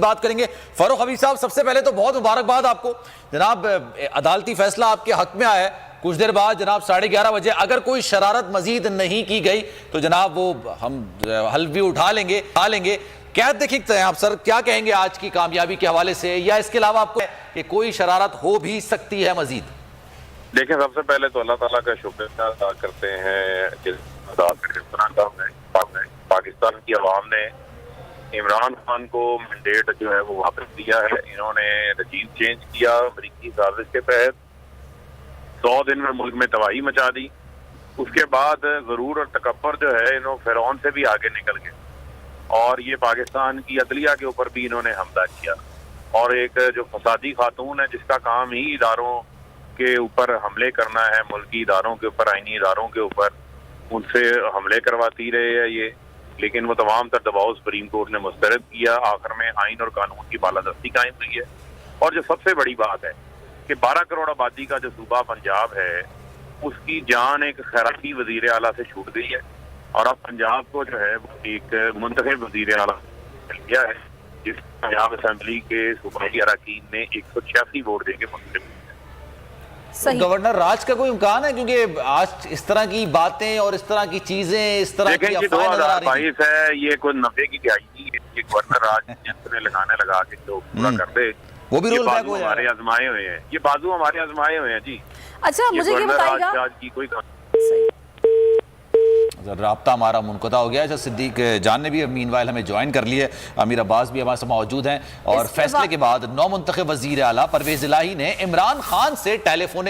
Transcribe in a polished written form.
بات کریں گے فاروق حبیب صاحب، سب سے پہلے تو بہت مبارکباد آپ کو جناب، عدالتی فیصلہ آپ کے حق میں آیا ہے کچھ دیر بعد جناب 11:30 بجے۔ اگر کوئی شرارت مزید نہیں کی گئی تو جناب وہ ہم حلف بھی اٹھا لیں گے۔ قید دیکھتے ہیں آپ سر، کیا کہیں گے آج کی کامیابی کے حوالے سے، یا اس کے علاوہ آپ کو کہ کوئی شرارت ہو بھی سکتی ہے مزید؟ دیکھیں، سب سے پہلے تو اللہ تعالیٰ کا شکریہ ادا کرتے ہیں پاکستان کی عوام نے عمران خان کو مینڈیٹ جو ہے وہ واپس دیا ہے۔ انہوں نے رجیم چینج کیا امریکی سازش کے تحت، 100 دن میں ملک میں تباہی مچا دی۔ اس کے بعد غرور اور تکبر جو ہے انہوں فرعون سے بھی آگے نکل گئے، اور یہ پاکستان کی عدلیہ کے اوپر بھی انہوں نے حملہ کیا، اور ایک جو فسادی خاتون ہے جس کا کام ہی اداروں کے اوپر حملے کرنا ہے، ملکی اداروں کے اوپر، آئینی اداروں کے اوپر، ان سے حملے کرواتی رہے ہے یہ، لیکن وہ تمام تر دباؤ سپریم کورٹ نے مسترد کیا۔ آخر میں آئین اور قانون کی بالادستی قائم ہوئی ہے۔ اور جو سب سے بڑی بات ہے کہ 12 کروڑ آبادی کا جو صوبہ پنجاب ہے، اس کی جان ایک خیراتی وزیر اعلیٰ سے چھوٹ گئی ہے، اور اب پنجاب کو جو ہے وہ ایک منتخب وزیر اعلیٰ مل گیا ہے، جس پنجاب اسمبلی کے صوبائی اراکین نے 186 ووٹ دے کے منتخب کیا۔ گورنر راج کا کوئی امکان ہے؟ کیونکہ آج اس طرح کی باتیں اور اس طرح کی چیزیں، اس طرح کی افواہیں نظر آ رہی ہیں۔ 2022 ہے، یہ کوئی 90 کی دہائی نہیں ہے، یہ گورنر راج جنس نے لگا کے جو پورا کر دے، وہ بھی یہ رول بیک بازو ہو ہمارے آزمائے ہوئے ہیں، یہ بازو ہمارے آزمائے ہوئے ہیں جی۔ اچھا مجھے یہ بتائیے گا، راج کی کوئی رابطہ ہمارا منقطع ہو گیا ہے۔ صدیق جان نے بھی مین وائل ہمیں جوائن کر لی ہے، امیر عباس بھی ہمارے ساتھ موجود ہیں، اور فیصلے کے بعد نو منتخب وزیر اعلیٰ پرویز الہی نے عمران خان سے ٹیلی فونک